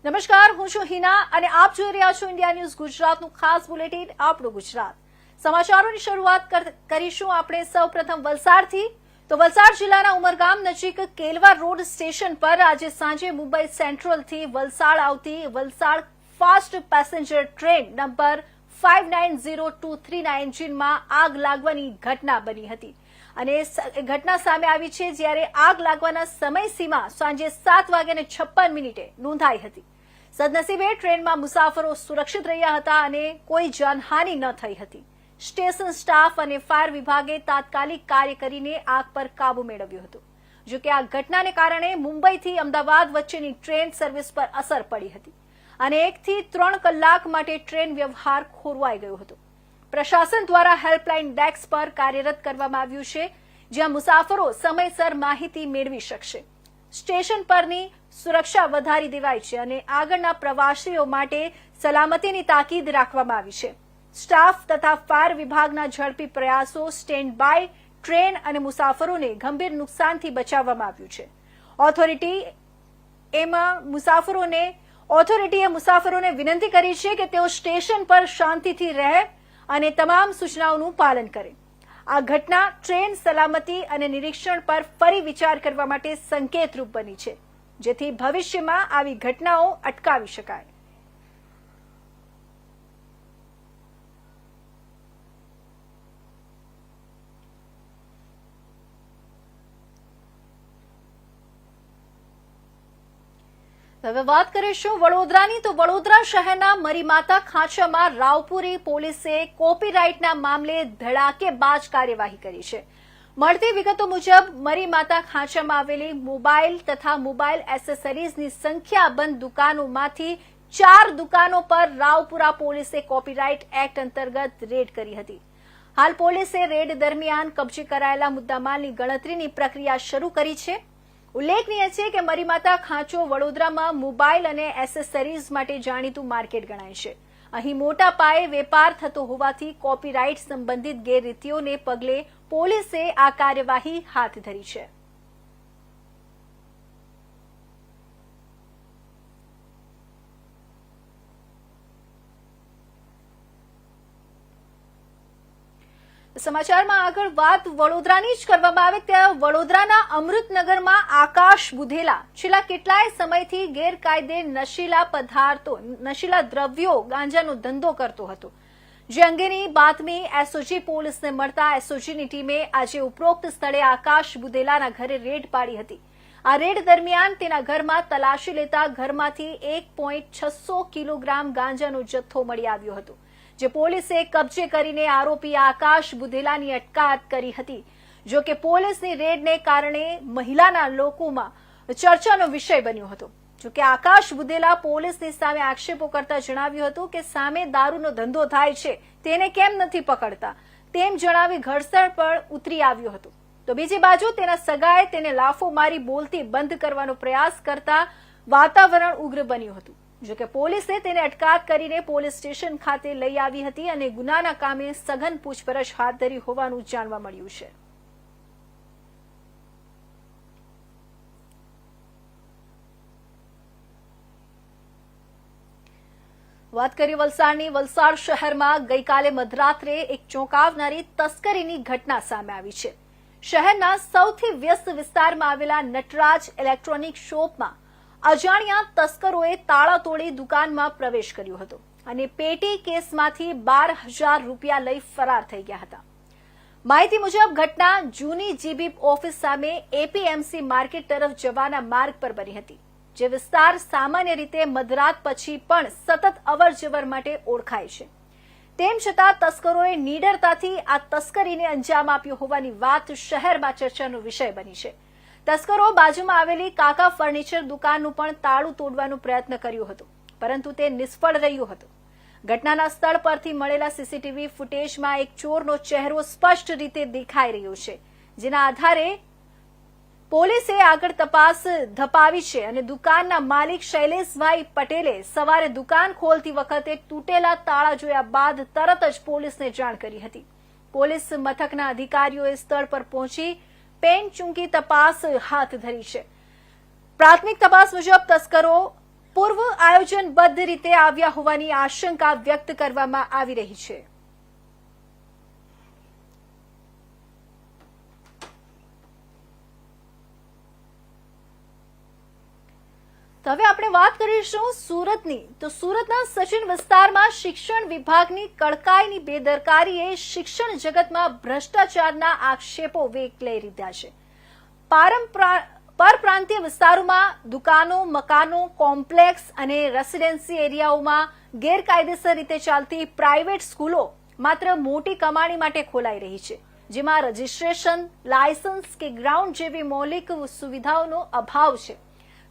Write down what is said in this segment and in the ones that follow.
નમસ્કાર, હું છું હિના અને આપ જોઈ રહ્યા છો ઇન્ડિયા ન્યૂઝ ગુજરાતનું ખાસ બુલેટિન આપણું ગુજરાત. સમાચારોની શરૂઆત કરીશું આપણે સૌપ્રથમ વલસાડથી. તો વલસાડ જિલ્લાના ઉમરગામ નજીક કેલવા રોડ સ્ટેશન પર આજે સાંજે મુંબઈ સેન્ટ્રલથી વલસાડ આવતી Valsad fast passenger train number 590239 એન્જિનમાં આગ લાગવાની ઘટના બની હતી અને ઘટના સામે આવી છે, જ્યારે આગ લાગવાના સમયસીમા સાંજે 7:56 નોંધાઈ હતી. સદનસીબે ટ્રેનમાં મુસાફરો સુરક્ષિત રહ્યા હતા અને કોઈ જાનહાનિ ન થઈ હતી. સ્ટેશન સ્ટાફ અને ફાયર વિભાગે તાત્કાલિક કાર્ય કરીને આગ પર કાબુ મેળવ્યો હતો. જોકે આ ઘટનાને કારણે મુંબઈથી અમદાવાદ વચ્ચેની ટ્રેન સર્વિસ પર અસર પડી હતી અને 1 થી 3 કલાક માટે ટ્રેન વ્યવહાર ખોરવાઈ ગયો હતો. પ્રશાસન દ્વારા હેલ્પલાઇન ડેસ્ક પર કાર્યરત કરવામાં આવ્યું છે, જ્યાં મુસાફરો સમયસર માહિતી મેળવી શકશે. સ્ટેશન પરની સુરક્ષા વધારી દેવાઈ છે અને આગળના પ્રવાસીઓ માટે સલામતીની તાકીદ રાખવામાં આવી છે. સ્ટાફ તથા ફાયર વિભાગના ઝડપી પ્રયાસો સ્ટેન્ડ બાય ટ્રેન અને મુસાફરોને ગંભીર નુકસાનથી બચાવવામાં આવ્યું છે. ઓથોરિટીએ મુસાફરોને વિનંતી કરી છે કે તેઓ સ્ટેશન પર શાંતિથી રહે અને તમામ સૂચનાઓનું પાલન કરે. આ ઘટના ટ્રેન સલામતી અને નિરીક્ષણ પર ફરી વિચાર કરવા માટે સંકેતરૂપ બની છે, જેથી ભવિષ્યમાં આવી ઘટનાઓ અટકાવી શકાય. હવે વાત કરીશું વડોદરાની. તો વડોદરા શહેરના મરીમાતા ખાંચામાં રાવપુરી પોલીસે કોપીરાઇટના મામલે ધડાકેબાજ કાર્યવાહી કરી છે. મળતી વિગતો મુજબ મરીમાતા ખાંચામાં આવેલી મોબાઈલ તથા મોબાઈલ એસેસરીઝની સંખ્યાબંધ દુકાનોમાંથી 4 દુકાનો પર રાવપુરા પોલીસે કોપીરાઇટ એક્ટ અંતર્ગત રેડ કરી હતી. હાલ પોલીસે રેડ દરમિયાન કબજે કરાયેલા મુદ્દામાલની ગણતરીની પ્રક્રિયા શરૂ કરી છે. ઉલ્લેખનીય છે કે મરીમાતા ખાંચો વડોદરામાં મોબાઈલ અને એસેસરીઝ માટે જાણીતું માર્કેટ ગણાય છે. અહીં મોટા પાયે વેપાર થતો હોવાથી કોપીરાઇટ સંબંધિત ગેરરીતિઓને પગલે પોલીસે આ કાર્યવાહી હાથ ધરી છે. સમાચારમાં આગળ વાત વડોદરાની જ કરવામાં આવે ત્યાં વડોદરાના અમૃતનગરમાં આકાશ બુધેલા છેલ્લા કેટલાય સમયથી ગેરકાયદે નશીલા પદાર્થો નશીલા દ્રવ્યો ગાંજાનો ધંધો કરતો હતો, જે અંગેની બાતમી એસઓજી પોલીસને મળતા એસઓજીની ટીમે આજે ઉપરોક્ત સ્થળે આકાશ બુધેલાના ઘરે રેડ પાડી હતી. આ રેડ દરમિયાન તેના ઘરમાં તલાશી લેતા ઘરમાંથી 1.600 કિલોગ્રામ ગાંજાનો જથ્થો મળી આવ્યો હતો, જે પોલીસે કબજે કરીને આરોપી આકાશ બુધેલાની અટકાયત કરી હતી. જો કે પોલીસની રેડને કારણે મહિલાના લોકોમાં ચર્ચાનો વિષય બન્યો હતો. જો કે આકાશ બુધેલા પોલીસની સામે આક્ષેપો કરતા જણાવ્યું હતું કે સામે દારૂનો ધંધો થાય છે તેને કેમ નથી પકડતા, તેમ જણાવી ઘર્ષણ પર ઉતરી આવ્યો હતો. તો બીજી બાજુ તેના સગાએ તેને લાફો મારી બોલતી બંધ કરવાનો પ્રયાસ કરતા વાતાવરણ ઉગ્ર બન્યું હતું. જો કે પોલીસે તેને અટકાયત કરીને પોલીસ સ્ટેશન ખાતે લઈ આવી હતી અને ગુનાના કામે સઘન પૂછપરછ હાથ ધરી હોવાનું જાણવા મળ્યું છે. વાત કરીએ વલસાડની. વલસાડ શહેરમાં ગઈકાલે મધરાત્રે એક ચોંકાવનારી તસ્કરીની ઘટના સામે આવી છે. શહેરના સૌથી વ્યસ્ત વિસ્તારમાં આવેલા નટરાજ ઇલેક્ટ્રોનિક શોપમાં અજાણ્યા તસ્કરોએ તાળા તોડી દુકાનમાં પ્રવેશ કર્યો હતો અને પેટી કેસમાંથી 12,000 રૂપિયા લઈ ફરાર થઈ ગયા હતા. માહિતી મુજબ ઘટના જૂની જીબી ઓફિસ સામે એપીએમસી માર્કેટ તરફ જવાના માર્ગ પર બની હતી, જે વિસ્તાર સામાન્ય રીતે મધરાત પછી પણ સતત અવરજવર માટે ઓળખાય છે. તેમ છતાં તસ્કરોએ નીડરતાથી આ તસ્કરીને અંજામ આપ્યો હોવાની વાત શહેરમાં ચર્ચાનો વિષય બની છે. તસ્કરો બાજુમાં આવેલી કાકા ફર્નિચર દુકાનનું પણ તાળું તોડવાનો પ્રયત્ન કર્યો હતો, પરંતુ તે નિષ્ફળ રહ્યો હતો. ઘટનાના સ્થળ પરથી મળેલા સીસીટીવી ફૂટેજમાં એક ચોરનો ચહેરો સ્પષ્ટ રીતે દેખાઈ રહ્યો છે, જેના આધારે પોલીસે આગળ તપાસ ધપાવી છે અને દુકાનના માલિક શૈલેષભાઈ પટેલે સવારે દુકાન ખોલતી વખતે તૂટેલા તાળા જોયા બાદ તરત જ પોલીસને જાણ કરી હતી. પોલીસ મથકના અધિકારીઓએ સ્થળ પર પહોંચી પેન ચૂંકી તપાસ હાથ ધરી છે. પ્રાથમિક તપાસ મુજબ તસ્કરો પૂર્વ આયોજનબદ્ધ રીતે આવ્યા હોવાની આશંકા વ્યક્ત કરવામાં આવી રહી છે. તો હવે આપણે વાત કરીશું સુરતની. તો સુરતના સચિન વિસ્તારમાં શિક્ષણ વિભાગની કડકાઈની બેદરકારીએ શિક્ષણ જગતમાં ભ્રષ્ટાચારના આક્ષેપો વેગ લઈ લીધા છે. પરપ્રાંતીય વિસ્તારોમાં દુકાનો, મકાનો, કોમ્પ્લેક્સ અને રેસિડેન્સી એરિયાઓમાં ગેરકાયદેસર રીતે ચાલતી પ્રાઇવેટ સ્કૂલો માત્ર મોટી કમાણી માટે ખોલાઈ રહી છે, જેમાં રજીસ્ટ્રેશન, લાયસન્સ કે ગ્રાઉન્ડ જેવી મૌલિક સુવિધાઓનો અભાવ છે.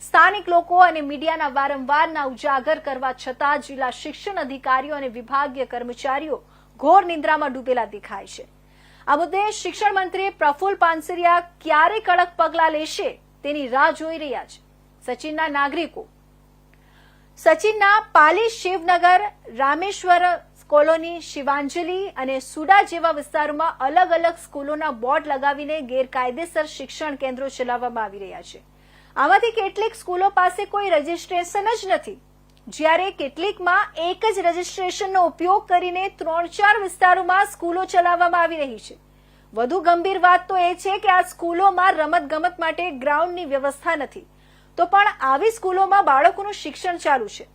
સ્થાનિક લોકો અને મીડિયાના વારંવારના ઉજાગર કરવા છતાં જિલ્લા શિક્ષણ અધિકારીઓ અને વિભાગીય કર્મચારીઓ ઘોર નિંદ્રામાં ડૂબેલા દેખાય છે. આ મુદ્દે શિક્ષણ મંત્રી પ્રફુલ્લ પાનસરિયા ક્યારે કડક પગલાં લેશે તેની રાહ જોઈ રહ્યા છે. સચિનના નાગરિકો સચિનના પાલી, શિવનગર, રામેશ્વર કોલોની, શિવાંજલી અને સુડા જેવા વિસ્તારોમાં અલગ અલગ સ્કૂલોના બોર્ડ લગાવીને ગેરકાયદેસર શિક્ષણ કેન્દ્રો ચલાવવામાં આવી રહ્યા છે. આમાંથી કેટલીક સ્કૂલો પાસે કોઈ રજીસ્ટ્રેશન જ નથી, જ્યારે કેટલીકમાં એક જ રજીસ્ટ્રેશનનો ઉપયોગ કરીને 3-4 વિસ્તારોમાં સ્કૂલો ચલાવવામાં આવી રહી છે. વધુ ગંભીર વાત તો એ છે કે આ સ્કૂલોમાં રમતગમત માટે ગ્રાઉન્ડની વ્યવસ્થા નથી, તો પણ આવી સ્કૂલોમાં બાળકોનું શિક્ષણ ચાલુ છે.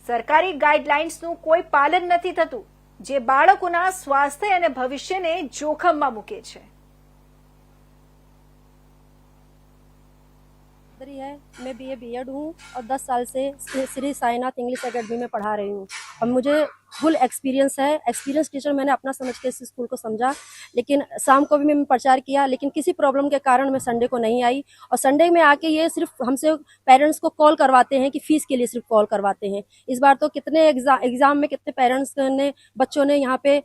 સરકારી ગાઈડલાઇન્સનું કોઈ પાલન નથી થતું, જે બાળકોના સ્વાસ્થ્ય અને ભવિષ્યને જોખમમાં મૂકે છે. है मैं BA B.Ed हूँ और 10 साल से श्री साईनाथ इंग्लिश एकेडमी में पढ़ा रही हूँ और मुझे फुल एक्सपीरियंस है. एक्सपीरियंस टीचर मैंने अपना समझ के इस स्कूल को समझा, लेकिन शाम को भी मैं प्रचार किया, लेकिन किसी प्रॉब्लम के कारण मैं संडे को नहीं आई. और संडे में आके ये सिर्फ हमसे पेरेंट्स को कॉल करवाते हैं कि फीस के लिए सिर्फ कॉल करवाते हैं. इस बार तो कितने एग्जाम में कितने पेरेंट्स ने, बच्चों ने यहाँ पे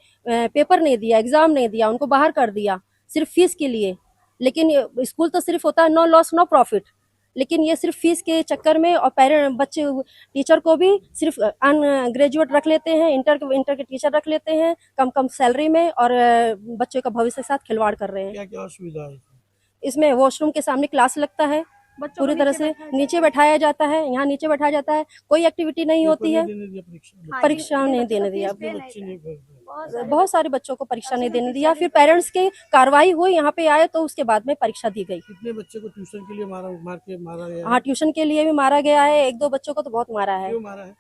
पेपर नहीं दिया, एग्जाम नहीं दिया, उनको बाहर कर दिया सिर्फ फीस के लिए. लेकिन स्कूल तो सिर्फ होता है नो लॉस नो प्रॉफिट, लेकिन ये सिर्फ फीस के चक्कर में और पेरेंट बच्चे टीचर को भी सिर्फ ग्रेजुएट रख लेते हैं, इंटर के टीचर रख लेते हैं कम सैलरी में, और बच्चों का भविष्य के साथ खिलवाड़ कर रहे हैं. क्या क्या सुविधा है इसमें वॉशरूम के सामने क्लास लगता है, पूरी तरह से नीचे बैठाया जाता है, यहाँ नीचे बैठाया जाता है, कोई एक्टिविटी नहीं होती है, परीक्षा नहीं देने दिया, बहुत सारे बच्चों को परीक्षा नहीं देने दिया. फिर पेरेंट्स की कार्रवाई हुई, यहाँ पे आए तो उसके बाद में परीक्षा दी गई. कितने बच्चे को ट्यूशन के लिए मारा गया? हाँ, ट्यूशन के लिए भी मारा गया है, 1-2 बच्चों को तो बहुत मारा है. क्यों मारा है?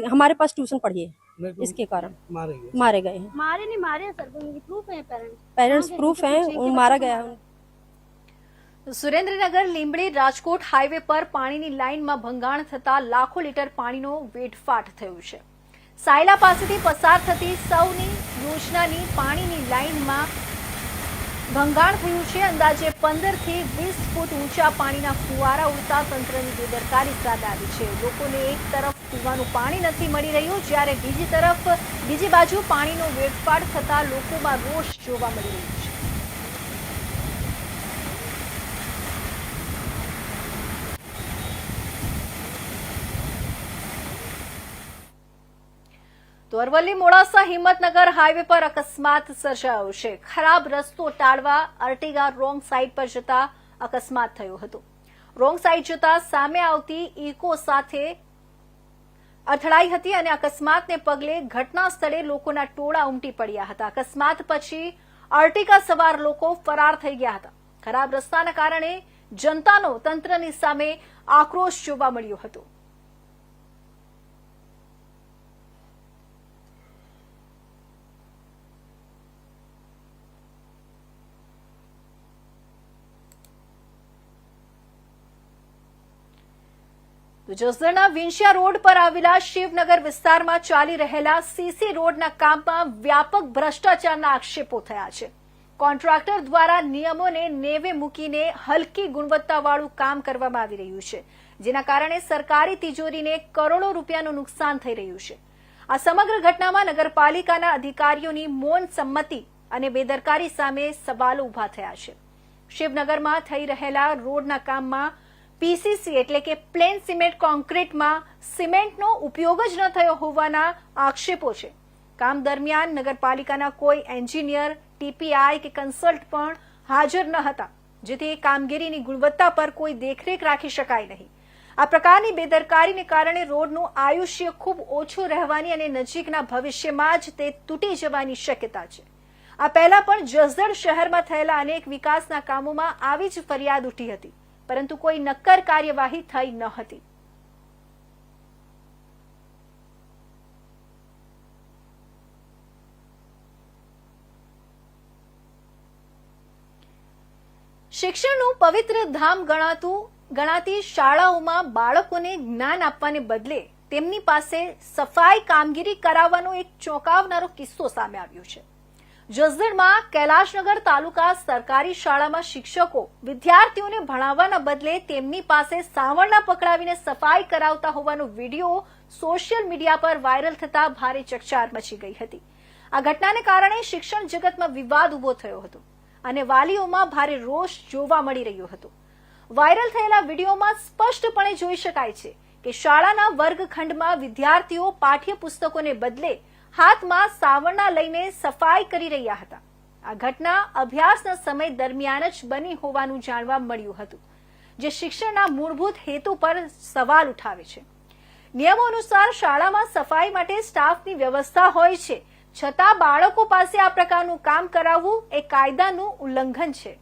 हमारे पास ट्यूशन पढ़ी है, तो इसके कारण मारे गए हैं. मारे नहीं मारे सर, प्रूफ है, पेरेंट्स प्रूफ है, मारा गया है. સુરેન્દ્રનગર લીંબડી રાજકોટ હાઈવે પર પાણીની લાઇનમાં ભંગાણ થતા લાખો લીટર પાણીનો વેડફાટ થયો છે. સાયલા પાસેથી પસાર થતી સૌની યોજનાની પાણીની લાઇનમાં ભંગાણ થયું છે. અંદાજે 15 થી 20 ફૂટ ઊંચા પાણીના ફુવારા ઉડતા તંત્રની બેદરકારી સામે આવી છે. લોકોને એક તરફ પીવાનું પાણી નથી મળી રહ્યું, જ્યારે બીજી બાજુ પાણીનો વેડફાટ થતા લોકોમાં રોષ જોવા મળી રહ્યો છે. તો અરવલ્લી મોડાસા હિંમતનગર હાઈવે પર અકસ્માત સર્જાયો છે. ખરાબ રસ્તો ટાળવા અર્ટિગા રોંગ સાઈડ પર જતા અકસ્માત થયો હતો. રોંગ સાઈડ જતા સામે આવતી ઇકો સાથે અથડાઈ હતી અને અકસ્માતને પગલે ઘટના સ્થળે લોકોના ટોળા ઉમટી પડ્યા હતા. અકસ્માત પછી અર્ટિગા સવાર લોકો ફરાર થઈ ગયા હતા. ખરાબ રસ્તાના કારણે જનતાનો તંત્રની સામે આક્રોશ જોવા મળ્યો હતો. જસદણના વિંછિયા રોડ પર આવેલા શિવનગર વિસ્તારમાં ચાલી રહેલા સીસી રોડના કામમાં વ્યાપક ભ્રષ્ટાચારના આક્ષેપો થયા છે. કોન્ટ્રાક્ટર દ્વારા નિયમોને નેવે મૂકીને હલકી ગુણવત્તાવાળું કામ કરવામાં આવી રહ્યું છે, જેના કારણે સરકારી તિજોરીને કરોડો રૂપિયાનું નુકસાન થઈ રહ્યું છે. આ સમગ્ર ઘટનામાં નગરપાલિકાના અધિકારીઓની મૌન સંમતિ અને બેદરકારી સામે સવાલો ઉભા થયા છે. શિવનગરમાં થઈ રહેલા રોડના કામમાં પીસીસી એટલે કે પ્લેન સિમેન્ટ કોન્ક્રીટમાં સિમેન્ટનો ઉપયોગ જ ન થયો હોવાના આક્ષેપો છે. કામ દરમિયાન નગરપાલિકાના કોઈ એન્જિનિયર, ટીપીઆઈ કે કન્સલ્ટ પણ હાજર ન હતા, જેથી કામગીરીની ગુણવત્તા પર કોઈ દેખરેખ રાખી શકાય નહીં. આ પ્રકારની બેદરકારીને કારણે રોડનું આયુષ્ય ખૂબ ઓછું રહેવાની અને નજીકના ભવિષ્યમાં જ તે તૂટી જવાની શક્યતા છે. આ પહેલા પણ જસદણ શહેરમાં થયેલા અનેક વિકાસના કામોમાં આવી જ ફરિયાદ ઉઠી હતી, પરંતુ કોઈ નક્કર કાર્યવાહી થઈ ન હતી. શિક્ષણનું પવિત્ર ધામ ગણાતી શાળાઓમાં બાળકોને જ્ઞાન આપવાને બદલે તેમની પાસે સફાઈ કામગીરી કરાવવાનો એક ચોંકાવનારો કિસ્સો સામે આવ્યો છે. જસદણમાં કૈલાશનગર તાલુકા સરકારી શાળામાં શિક્ષકો વિદ્યાર્થીઓને ભણાવવાના બદલે તેમની પાસે સાવરણા પકડાવીને સફાઈ કરાવતા હોવાનો વિડીયો સોશિયલ મીડિયા પર વાયરલ થતા ભારે ચકચાર મચી ગઈ હતી. આ ઘટનાને કારણે શિક્ષણ જગતમાં વિવાદ ઉભો થયો હતો અને વાલીઓમાં ભારે રોષ જોવા મળી રહ્યો હતો. વાયરલ થયેલા વિડીયોમાં સ્પષ્ટપણે જોઈ શકાય છે કે શાળાના વર્ગખંડમાં વિદ્યાર્થીઓ પાઠ્યપુસ્તકોને બદલે હાથમાં સાવરણા લઈને સફાઈ કરી રહ્યા હતા. આ ઘટના અભ્યાસના સમય દરમિયાન જ બની હોવાનું જાણવા મળ્યું હતું, જે શિક્ષણના મૂળભૂત હેતુ પર સવાલ ઉઠાવે છે. નિયમો અનુસાર શાળામાં સફાઈ માટે સ્ટાફની વ્યવસ્થા હોય છે, છતાં બાળકો પાસે આ પ્રકારનું કામ કરાવવું એ કાયદાનું ઉલ્લંઘન છે.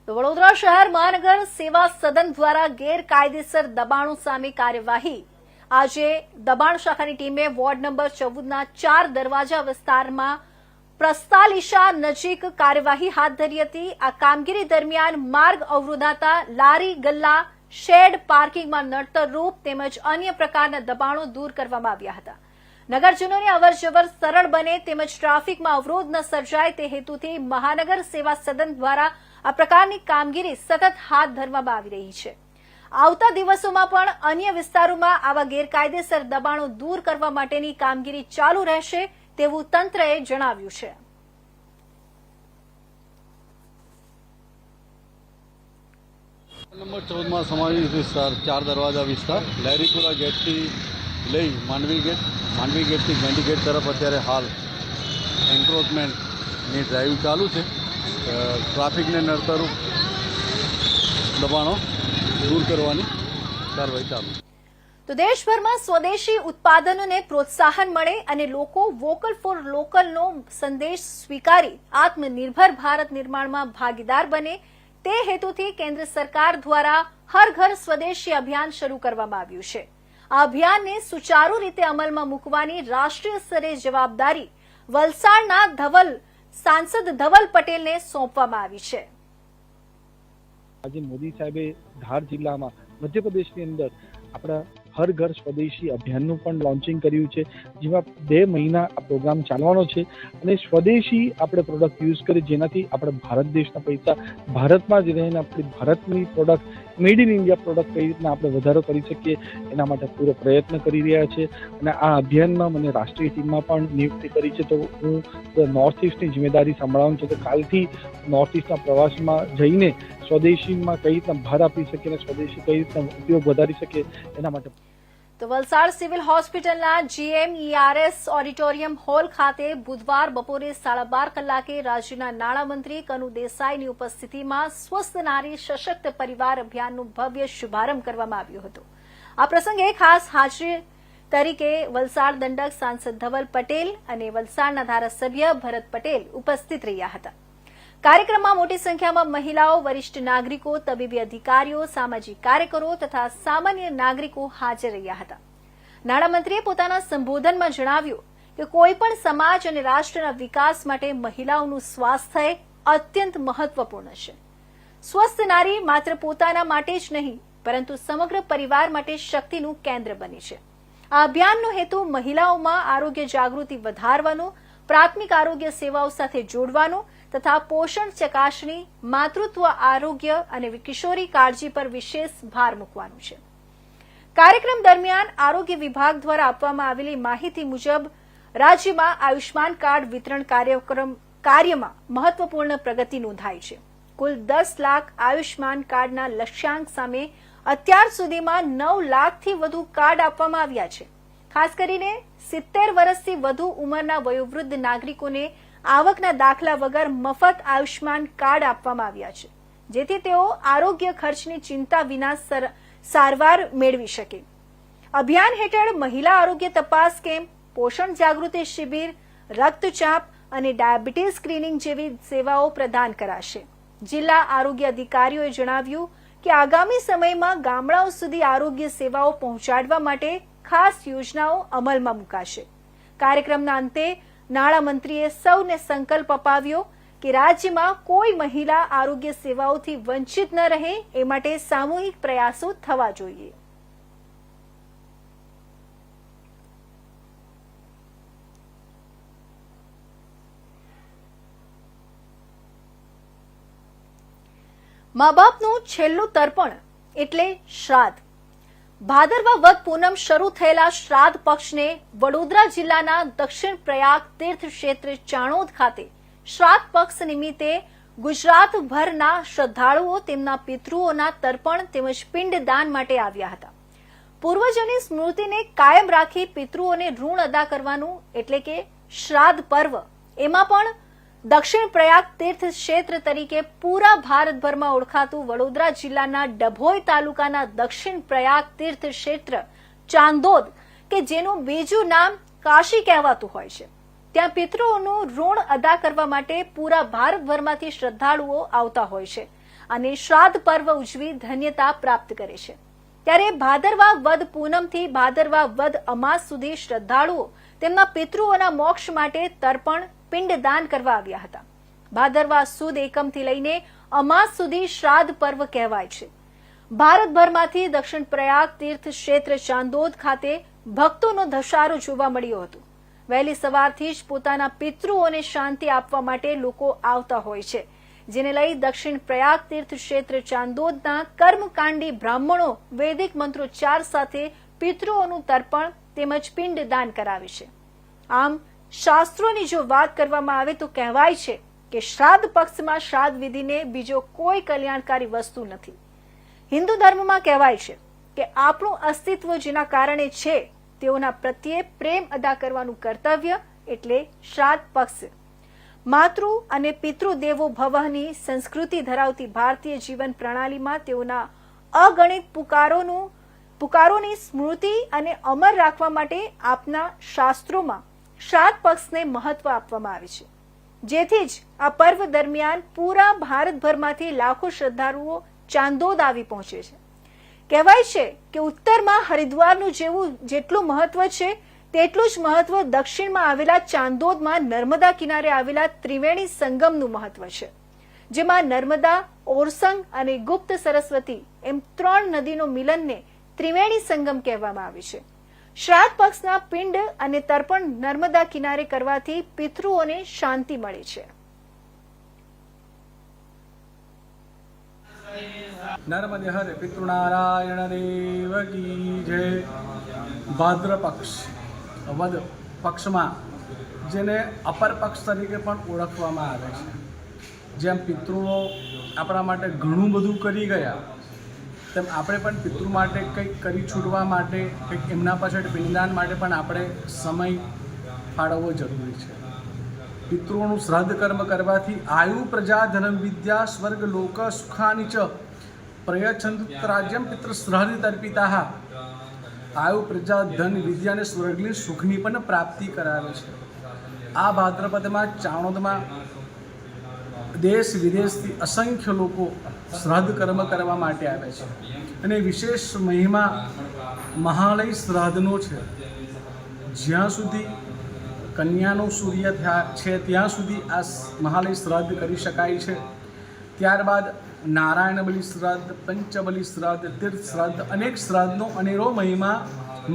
તો વડોદરા શહેર મહાનગર સેવા સદન દ્વારા ગેરકાયદેસર દબાણો સામે કાર્યવાહી. આજે દબાણ શાખાની ટીમે વોર્ડ નંબર 14ના 4 દરવાજા વિસ્તારમાં પ્રસ્તાલિશા નજીક કાર્યવાહી હાથ ધરી હતી. આ કામગીરી દરમિયાન માર્ગ અવરોધાતા લારી ગલ્લા, શેડ, પાર્કિંગમાં નડતરરૂપ તેમજ અન્ય પ્રકારના દબાણો દૂર કરવામાં આવ્યા હતા. નગરજનોની અવરજવર સરળ બને તેમજ ટ્રાફિકમાં અવરોધ ન સર્જાય તે હેતુથી મહાનગર સેવા સદન દ્વારા આ પ્રકારની કામગીરી સતત હાથ ધરવામાં આવી રહી છે. આવતા દિવસોમાં પણ અન્ય વિસ્તારોમાં આવા ગેરકાયદેસર દબાણો દૂર કરવા માટેની કામગીરી ચાલુ રહેશે તેવું તંત્રએ જણાવ્યું છે. નંબર 14 માં સમાવેશ વિસ્તાર 4 દરવાજા વિસ્તાર લહેરીપુરા ગેટથી લઈ માંડવી ગેટથી ગાંધી ગેટ તરફ અત્યારે હાલ એન્ક્રોચમેન્ટની ડ્રાઈવ ચાલુ છે. ટ્રાફિકને નડતરરૂપ દબાણો દૂર કરવાની કાર્યવાહી ચાલુ છે. તો દેશભરમાં સ્વદેશી ઉત્પાદનોને પ્રોત્સાહન મળે અને લોકો વોકલ ફોર લોકલનો સંદેશ સ્વીકારી આત્મનિર્ભર ભારત નિર્માણમાં ભાગીદાર બને તે હેતુથી કેન્દ્ર સરકાર દ્વારા હર ઘર સ્વદેશી અભિયાન શરૂ કરવામાં આવ્યું છે. આ અભિયાનને સુચારુ રીતે અમલમાં મૂકવાની રાષ્ટ્રીય સ્તરે જવાબદારી વલસાડના સાંસદ ધવલ પટેલને સોંપવામાં આવી છે. આજે મોદી સાહેબે ધાર જિલ્લામાં મધ્યપ્રદેશની અંદર આપણા હર ઘર સ્વદેશી અભિયાનનું પણ લોન્ચિંગ કર્યું છે, જેમાં 2 મહિના આ પ્રોગ્રામ ચાલવાનો છે અને સ્વદેશી આપણે પ્રોડક્ટ યુઝ કરી જેનાથી આપણે ભારત દેશના પૈસા ભારતમાં જ રહીને આપણી ભારતની product made in India product કઈ રીતના આપણે વધારો કરી શકીએ એના માટે પૂરો પ્રયત્ન કરી રહ્યા છે. અને આ અભિયાનમાં મને રાષ્ટ્રીય ટીમમાં પણ નિયુક્તિ કરી છે, તો હું નોર્થ ઇસ્ટની જિમ્મેદારી સંભાળવાનું છે. તો કાલથી નોર્થ ઇસ્ટના પ્રવાસમાં જઈને સ્વદેશીમાં કઈ રીતના ભાર આપી શકીએ અને સ્વદેશી કઈ રીતના ઉપયોગ વધારી શકીએ એના માટે. તો વલસાડ સિવિલ હોસ્પિટલના GMERS ઓડિટોરિયમ હોલ ખાતે બુધવાર બપોરે 12:30 કલાકે રાજ્યના નાણામંત્રી કનુ દેસાઈની ઉપસ્થિતિમાં સ્વસ્થ નારી સશક્ત પરિવાર અભિયાનનું ભવ્ય શુભારંભ કરવામાં આવ્યો હતો. આ પ્રસંગે ખાસ હાજરી તરીકે વલસાડ દંડક સાંસદ ધવલ પટેલ અને વલસાડના ધારાસભ્ય ભરત પટેલ ઉપસ્થિત રહ્યા હતા. કાર્યક્રમમાં મોટી સંખ્યામાં મહિલાઓ, વરિષ્ઠ નાગરિકો, તબીબી અધિકારીઓ, સામાજિક કાર્યકરો તથા સામાન્ય નાગરિકો હાજર રહ્યા હતા. નાણામંત્રીએ પોતાના સંબોધનમાં જણાવ્યું કે કોઈપણ સમાજ અને રાષ્ટ્રના વિકાસ માટે મહિલાઓનું સ્વાસ્થ્ય અત્યંત મહત્વપૂર્ણ છે. સ્વસ્થ નારી માત્ર પોતાના માટે જ નહીં પરંતુ સમગ્ર પરિવાર માટે શક્તિનું કેન્દ્ર બની છે. આ અભિયાનનો હેતુ મહિલાઓમાં આરોગ્ય જાગૃતિ વધારવાનો, પ્રાથમિક આરોગ્ય સેવાઓ સાથે જોડવાનો તથા પોષણ ચકાસણી, માતૃત્વ આરોગ્ય અને કિશોરી કાળજી પર વિશેષ ભાર મૂકવાનું છે. કાર્યક્રમ દરમિયાન આરોગ્ય વિભાગ દ્વારા આપવામાં આવેલી માહિતી મુજબ રાજ્યમાં આયુષ્માન કાર્ડ વિતરણ કાર્યમાં મહત્વપૂર્ણ પ્રગતિ નોંધાઈ છે. કુલ 10 લાખ આયુષ્માન કાર્ડના લક્ષ્યાંક સામે અત્યાર સુધીમાં 9 લાખથી વધુ કાર્ડ આપવામાં આવ્યા છે. ખાસ કરીને 70 વર્ષથી વધુ ઉંમરના વયોવૃદ્ધ નાગરિકોને આવકના દાખલા વગર મફત આયુષ્માન કાર્ડ આપવામાં આવ્યા છે, જેથી તેઓ આરોગ્ય ખર્ચની ચિંતા વિના સારવાર મેળવી શકે. અભિયાન હેઠળ મહિલા આરોગ્ય તપાસ કેમ્પ, પોષણ જાગૃતિ શિબિર, રક્તચાપ અને ડાયાબિટીસ સ્ક્રીનિંગ જેવી સેવાઓ પ્રદાન કરાશે. જિલ્લા આરોગ્ય અધિકારીઓએ જણાવ્યું કે આગામી સમયમાં ગામડાઓ સુધી આરોગ્ય સેવાઓ પહોંચાડવા માટે ખાસ યોજનાઓ અમલમાં મુકાશે. કાર્યક્રમના અંતે નાણામંત્રીએ સૌને સંકલ્પ અપાવ્યો કે રાજ્યમાં કોઈ મહિલા આરોગ્ય સેવાઓથી વંચિત ન રહે એ માટે સામૂહિક પ્રયાસો થવા જોઈએ. મા બાપનું છેલ્લું તર્પણ એટલે શ્રાદ્ધ. ભાદરવા વદ પૂનમ શરૂ થયેલા શ્રાદ્ધ પક્ષને વડોદરા જિલ્લાના દક્ષિણ પ્રયાગ તીર્થ ક્ષેત્ર ચાણોદ ખાતે શ્રાદ્ધ પક્ષ નિમિત્તે ગુજરાતભરના શ્રદ્ધાળુઓ તેમના પિતૃઓના તર્પણ તેમજ પિંડદાન માટે આવ્યા હતા. પૂર્વજોની સ્મૃતિને કાયમ રાખી પિતૃઓને ઋણ અદા કરવાનું એટલે કે શ્રાદ્ધ પર્વ, એમાં પણ દક્ષિણ પ્રયાગ તીર્થ ક્ષેત્ર તરીકે પૂરા ભારતભરમાં ઓળખાતું વડોદરા જિલ્લાના ડભોઈ તાલુકાના દક્ષિણ પ્રયાગ તીર્થ ક્ષેત્ર ચાંદોદ, કે જેનું બીજું નામ કાશી કહેવાતું હોય છે, ત્યાં પિતૃઓનું ઋણ અદા કરવા માટે પૂરા ભારતભરમાંથી શ્રદ્ધાળુઓ આવતા હોય છે અને શ્રાદ્ધ પર્વ ઉજવી ધન્યતા પ્રાપ્ત કરે છે. ત્યારે ભાદરવા વદ પૂનમથી ભાદરવા વદ અમાસ સુધી શ્રદ્ધાળુઓ તેમના પિતૃઓના મોક્ષ માટે તર્પણ પિંડદાન કરવા આવ્યા હતા. ભાદરવા સુદ એકમથી લઈને અમાસ સુધી શ્રાદ્ધ પર્વ કહેવાય છે. ભારતભરમાંથી દક્ષિણ પ્રયાગ તીર્થ ક્ષેત્ર ચાંદોદ ખાતે ભક્તોનો ધસારો જોવા મળ્યો હતો. વહેલી સવારથી જ પોતાના પિતૃઓને શાંતિ આપવા માટે લોકો આવતા હોય છે, જેને લઈ દક્ષિણ પ્રયાગ તીર્થ ક્ષેત્ર ચાંદોદના કર્મકાંડી બ્રાહ્મણો વૈદિક મંત્રોચ્ચાર સાથે પિતૃઓનું તર્પણ તેમજ પિંડદાન કરાવે છે. આમ શાસ્ત્રોની જો વાત કરવામાં આવે તો કહેવાય છે કે શ્રાદ્ધ પક્ષમાં શ્રાદ્ધ વિધિને બીજો કોઈ કલ્યાણકારી વસ્તુ નથી. હિન્દુ ધર્મમાં કહેવાય છે કે આપણું અસ્તિત્વ જેના કારણે છે તેઓના પ્રત્યે પ્રેમ અદા કરવાનું કર્તવ્ય એટલે શ્રાદ્ધ પક્ષ. માતૃ અને પિતૃ દેવો ભવની સંસ્કૃતિ ધરાવતી ભારતીય જીવન પ્રણાલીમાં તેઓના અગણિત પુકારોની સ્મૃતિ અને અમર રાખવા માટે આપના શાસ્ત્રોમાં શ્રાદ્ધ પક્ષને મહત્વ આપવામાં આવે છે, જેથી જ આ પર્વ દરમિયાન પૂરા ભારતભરમાંથી લાખો શ્રદ્ધાળુઓ ચાંદોદ આવી પહોંચે છે. કહેવાય છે કે ઉત્તરમાં હરિદ્વારનું જેટલું મહત્વ છે તેટલું જ મહત્વ દક્ષિણમાં આવેલા ચાંદોદમાં નર્મદા કિનારે આવેલા ત્રિવેણી સંગમનું મહત્વ છે, જેમાં નર્મદા, ઓરસંગ અને ગુપ્ત સરસ્વતી એમ 3 નદીનો મિલનને ત્રિવેણી સંગમ કહેવામાં આવે છે. શ્રાદ્ધ પક્ષના પિંડ અને તર્પણ નર્મદા કિનારે કરવાથી પિતૃઓને શાંતિ મળે છે. નર્મદે હરે પિતૃનારાયણ દેવ કી જય. ભાદ્ર પક્ષ વદ પક્ષમાં જેને અપર પક્ષ તરીકે પણ ઓળખવામાં આવે છે, જેમ પિતૃઓ આપણા માટે ઘણું બધું કરી ગયા તેમ આપણે પણ પિતૃ માટે કંઈક કરી છૂટવા માટે કંઈક એમના પાછળ પિંડદાન માટે પણ આપણે સમય ફાળવવો જરૂરી છે. પિતૃઓનું શ્રાદ્ધ કર્મ કરવાથી આયુ પ્રજા ધનમ વિદ્યા સ્વર્ગ લોક સુખાની ચ પ્રયચ્છન્તુ રાજ્યમ પિતૃ શ્રાદ્ધ તર્પિતા. આયુ પ્રજા ધન વિદ્યા અને સ્વર્ગની સુખની પણ પ્રાપ્તિ કરાવે છે. આ ભાદ્રપદમાં ચાણોદમાં દેશ વિદેશથી અસંખ્ય લોકો શ્રાદ્ધ કર્મ કરવા માટે આવે છે અને વિશેષ મહિમા મહાલય શ્રાદ્ધનો છે. જ્યાં સુધી કન્યાનો સૂર્ય છે ત્યાં સુધી આ મહાલય શ્રાદ્ધ કરી શકાય છે. ત્યારબાદ નારાયણ બલિ શ્રાદ્ધ, પંચબલિ શ્રાદ્ધ, તીર્થ શ્રાદ્ધ, અનેક શ્રાદ્ધનો અનેરો મહિમા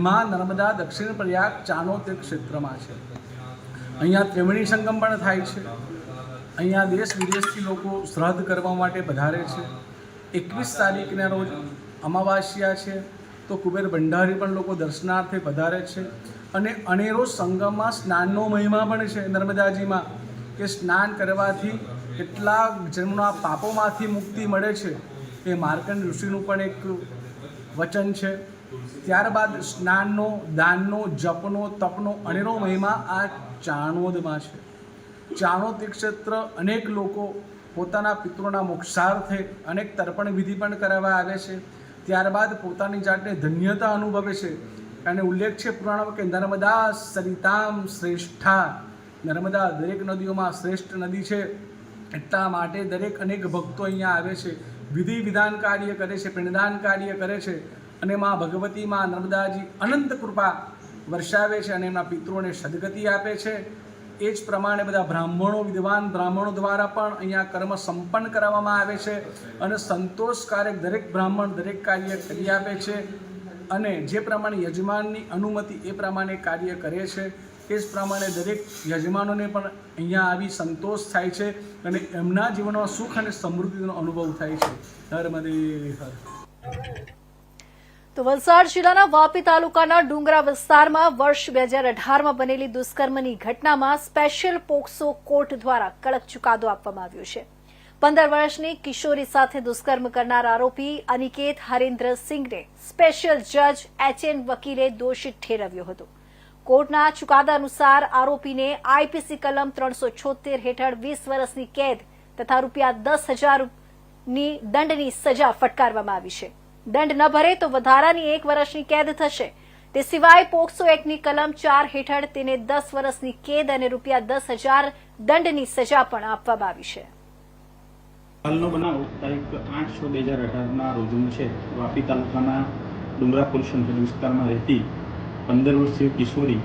માં નર્મદા દક્ષિણ પ્રયાગ ચાણોદ ક્ષેત્રમાં છે. અહીંયા ત્રિવેણી સંગમ પણ થાય છે. અહીંયા દેશ વિદેશથી લોકો શ્રાદ્ધ કરવા માટે પધારે છે. 21 તારીખના રોજ અમાવાસ્યા છે તો કુબેર ભંડારી પણ લોકો દર્શનાર્થે પધારે છે અને અનેરો સંગમમાં સ્નાનનો મહિમા પણ છે નર્મદાજીમાં, કે સ્નાન કરવાથી કેટલા જન્મના પાપોમાંથી મુક્તિ મળે છે. એ માર્કંડ ઋષિનું પણ એક વચન છે. ત્યારબાદ સ્નાનનો, દાનનો, જપનો, તપનો અનેરો મહિમા આ ચાણોદમાં છે. ચાણોદ તીર્થક્ષેત્ર અનેક લોકો પોતાના પિતૃના મોક્ષાર્થે અનેક તર્પણ વિધિ પણ કરાવવા આવે છે. ત્યારબાદ પોતાની જાતને ધન્યતા અનુભવે છે. અને ઉલ્લેખ છે પુરાણમાં કે નર્મદા સરિતામ શ્રેષ્ઠા, નર્મદા દરેક નદીઓમાં શ્રેષ્ઠ નદી છે. એટલા માટે દરેક અનેક ભક્તો અહીંયા આવે છે, વિધિ વિધાન કાર્ય કરે છે, પિંડદાન કાર્ય કરે છે. અને માં ભગવતી, માં નર્મદાજી અનંત કૃપા વર્ષાવે છે અને એમના પિતૃઓને સદગતિ આપે છે. એ જ પ્રમાણે બધા બ્રાહ્મણો, વિદ્વાન બ્રાહ્મણો દ્વારા પણ અહીંયા કર્મ સંપન્ન કરવામાં આવે છે અને સંતોષકારક દરેક બ્રાહ્મણ દરેક કાર્ય કરી આપે છે. અને જે પ્રમાણે યજમાનની અનુમતિ એ પ્રમાણે કાર્ય કરે છે. એ જ પ્રમાણે દરેક યજમાનોને પણ અહીંયા આવી સંતોષ થાય છે અને એમના જીવનમાં સુખ અને સમૃદ્ધિનો અનુભવ થાય છે. નર્મદે હર. તો વલસાડ જિલ્લાના વાપી તાલુકાના ડુંગરા વિસ્તારમાં વર્ષ 2018માં બનેલી દુષ્કર્મની ઘટનામાં સ્પેશિયલ પોક્સો કોર્ટ દ્વારા કડક ચુકાદો આપવામાં આવ્યો છે. 15 વર્ષની કિશોરી સાથે દુષ્કર્મ કરનાર આરોપી અનિકેત હરેન્દ્રસિંહને સ્પેશિયલ જજ HN વકીલે દોષિત ઠેરવ્યો હતો. કોર્ટના ચુકાદા અનુસાર આરોપીને આઈપીસી કલમ 376 હેઠળ 20 વર્ષની કેદ તથા ₹10,000ની દંડની સજા ફટકારવામાં આવી છે. દંડ ન ભરે તો વધારાની 1 વર્ષની કેદ થશે. તે સિવાય પોક્સો એક્ટની કલમ 4 હેઠળ તેને 10 વર્ષની કેદ અને ₹10,000 દંડની સજા પણ આપવામાં આવી છે. હાલનો બનાવ તારીખ 8/6/2018ના રોજનો છે. વાપી તાલુકાના ડુંગરા પોલીસ સ્ટેશન વિસ્તારમાં રહેતી 15 વર્ષીય કિશોરી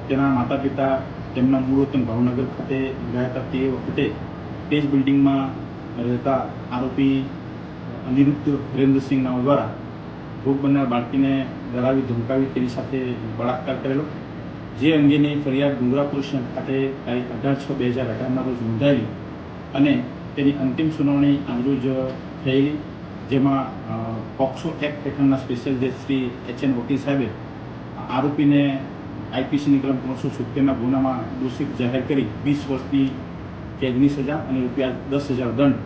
તેના માતા પિતા તેમના મૂળ વતન ભાવનગર ખાતે ગયા હતા. તે વખતે તે જ બિલ્ડિંગમાં રહેતા આરોપી અનિરુદ્ધ હરેન્દ્રસિંહ નામ દ્વારા ભોગ બનનાર બાળકીને ડરાવી ધમકાવી તેની સાથે બળાત્કાર કરેલો, જે અંગેની ફરિયાદ ડુંગરા પોલીસ સ્ટેશન ખાતે તારીખ 18/6/2018ના રોજ નોંધાયેલી અને તેની અંતિમ સુનાવણી આજરોજ થયેલી. જેમાં પોક્સો એક્ટ હેઠળના સ્પેશિયલ જજ શ્રી HN વકીલ સાહેબે આરોપીને આઈપીસીની કલમ 376ના ગુનામાં દોષિત જાહેર કરી 20 વર્ષની કેદની સજા અને ₹10,000 દંડ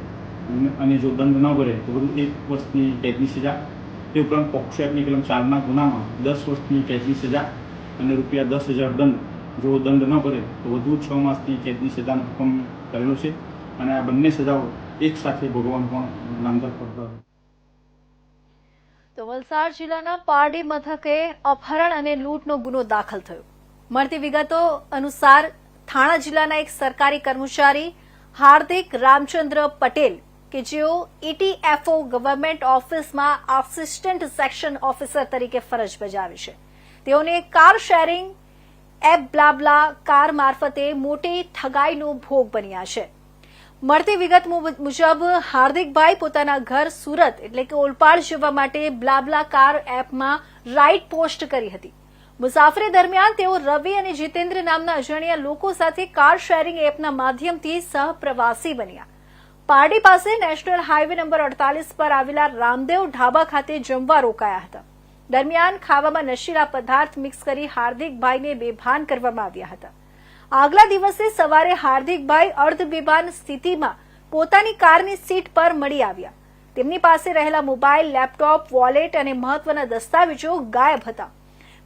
અને જો દંડ ન ભરે તો વધુ 1 વર્ષની કેદની સજા. તે ઉપરાંત પોક્સો એક્ટની કલમ 4ના ગુનામાં 10 વર્ષની કેદની સજા અને ₹10,000 દંડ, જો દંડ ન ભરે તો વધુ 6 માસની કેદની સજાનો હુકમ કરેલો છે. અને આ બંને સજાઓ એક સાથે ભોગવવાનું પણ નામદાર પડતા. તો વલસાડ જિલ્લાના પારડી મથકે અપહરણ અને લૂંટનો ગુનો દાખલ થયો. મળતી વિગતો અનુસાર થાણા જિલ્લાના એક સરકારી કર્મચારી હાર્દિક રામચંદ્ર પટેલ કે જેઓ ETFO ગવર્મેન્ટ ઓફિસમાં આસિસ્ટન્ટ સેક્શન ઓફિસર તરીકે ફરજ બજાવે છે, તેઓને કાર શેરિંગ એપ બ્લાબ્લા કાર મારફતે મોટી ઠગાઈનો ભોગ બન્યા છે. મળતી વિગત મુજબ હાર્દિકભાઈ પોતાના ઘર સુરત એટલે કે ઓલપાડ જવા માટે બ્લાબ્લા કાર એપમાં રાઇડ પોસ્ટ કરી હતી. મુસાફરી દરમિયાન તેઓ રવિ અને જીતેન્દ્ર નામના અજાણ્યા લોકો સાથે કાર શેરિંગ એપના માધ્યમથી સહપ્રવાસી બન્યા. પારડી પાસે નેશનલ હાઈવે નંબર 48 પર આવેલા રામદેવ ઢાબા ખાતે જમવા રોકાયા હતા. દરમિયાન ખાવામાં નશીલા પદાર્થ મિક્સ કરી હાર્દિકભાઈને બેભાન કરવામાં આવ્યા હતા. આગલા દિવસે સવારે હાર્દિકભાઈ અર્ધબેભાન સ્થિતિમાં પોતાની કારની સીટ પર મળી આવ્યા. તેમની પાસે રહેલા મોબાઈલ, લેપટોપ, વોલેટ અને મહત્વના દસ્તાવેજો ગાયબ હતા.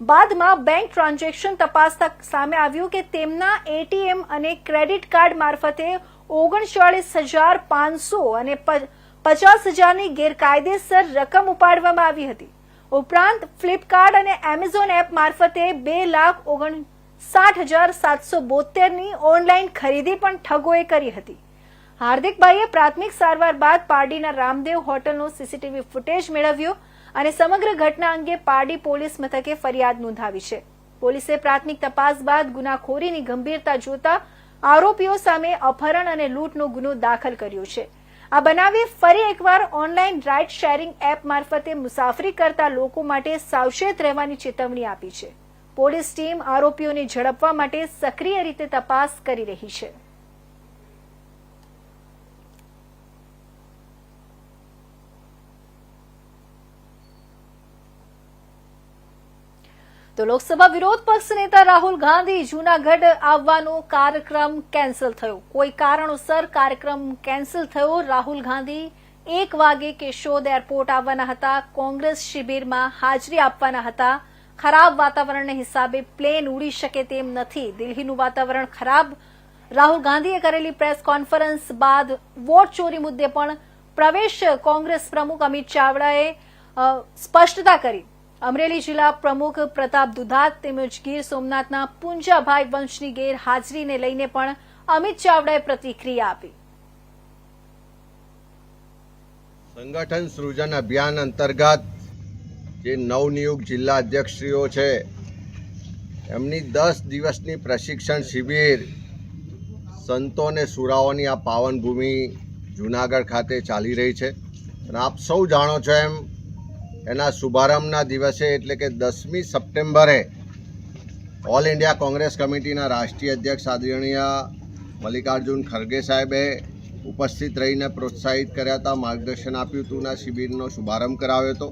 બાદમાં બેંક ટ્રાન્ઝેક્શન તપાસતા સામે આવ્યું કે તેમના ATM અને ક્રેડિટ કાર્ડ મારફતે 39,500 અને 50,000ની ગેરકાયદેસર રકમ ઉપાડવામાં આવી હતી. ઉપરાંત ફ્લિપકાર્ટ અને એમેઝોન એપ મારફતે 2,59,772ની ઓનલાઈન ખરીદી પણ ઠગોએ કરી હતી. હાર્દિકભાઈએ પ્રાથમિક સારવાર બાદ પારડીના રામદેવ હોટલનો CCTV ફૂટેજ મેળવ્યો અને સમગ્ર ઘટના અંગે પારડી પોલીસ મથકે ફરિયાદ નોંધાવી છે. પોલીસે પ્રાથમિક તપાસ બાદ ગુનાખોરીની ગંભીરતા જોતા આરોપીઓ સામે અપહરણ અને લૂંટનો ગુનો દાખલ કર્યો છે. આ બનાવે ફરી એકવાર ઓનલાઈન રાઇડ શેરિંગ એપ મારફતે મુસાફરી કરતા લોકો માટે સાવચેત રહેવાની ચેતવણી આપી છે. પોલીસ ટીમ આરોપીઓને ઝડપવા માટે સક્રિય રીતે તપાસ કરી રહી છે. તો લોકસભા વિરોધ પક્ષ નેતા રાહુલ ગાંધી જૂનાગઢ આવવાનો કાર્યક્રમ કેન્સલ થયો. કોઈ કારણોસર કાર્યક્રમ કેન્સલ થયો. રાહુલ ગાંધી 1 વાગે કેશોદ એરપોર્ટ આવવાના હતા. કોંગ્રેસ શિબિરમાં હાજરી આપવાના હતા. ખરાબ વાતાવરણને હિસાબે પ્લેન ઉડી શકે તેમ નથી. દિલ્હીનું વાતાવરણ ખરાબ. રાહુલ ગાંધીએ કરેલી પ્રેસ કોન્ફરન્સ બાદ વોટ ચોરી મુદ્દે પણ પ્રદેશ કોંગ્રેસ પ્રમુખ અમિત ચાવડાએ સ્પષ્ટતા કરી. અમરેલી જિલ્લા પ્રમુખ પ્રતાપ દુધાત તેમજ ગીર સોમનાથના પુંજાભાઈ વંશની ગેરહાજરીને લઈને પણ અમિત ચાવડાએ પ્રતિક્રિયા આપી. સંગઠન સૃજન અભિયાન અંતર્ગત જે નવનિયુક્ત જિલ્લા અધ્યક્ષશ્રીઓ છે એમની 10 દિવસની પ્રશિક્ષણ શિબિર સંતો અને સુરાઓની આ પાવન ભૂમિ જૂનાગઢ ખાતે ચાલી રહી છે. અને આપ સૌ જાણો છો એમ એના શુભારંભના દિવસે એટલે કે 10મી સપ્ટેમ્બરે ઓલ ઇન્ડિયા કોંગ્રેસ કમિટીના રાષ્ટ્રીય અધ્યક્ષ આદરણીય મલ્લિકાર્જુન ખરગે સાહેબે ઉપસ્થિત રહીને પ્રોત્સાહિત કર્યા હતા, માર્ગદર્શન આપ્યું હતું અને શિબિરનો શુભારંભ કરાવ્યો હતો.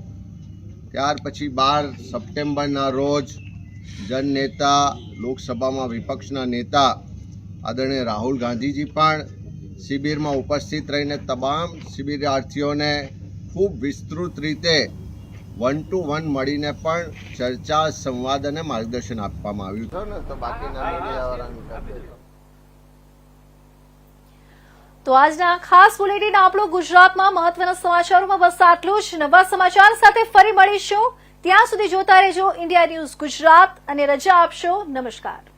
ત્યાર પછી 12 સપ્ટેમ્બરના રોજ જનનેતા લોકસભામાં વિપક્ષના નેતા આદરણીય રાહુલ ગાંધીજી પણ શિબિરમાં ઉપસ્થિત રહીને તમામ શિબિરાર્થીઓને ખૂબ વિસ્તૃત રીતે 1 to 1 મળીને પણ ચર્ચા, સંવાદ અને માર્ગદર્શન આપવામાં આવ્યું હતું ને. તો બાકીના મીડિયાવાળાને તો આજના ખાસ બુલેટિન આપણું ગુજરાતમાં મહત્વના સમાચારોમાં બસ આટલું જ. નવા સમાચાર સાથે ફરી મળીશું. ત્યાં સુધી જોતા રહેજો ઇન્ડિયા ન્યૂઝ ગુજરાત અને રજા આપશો. નમસ્કાર.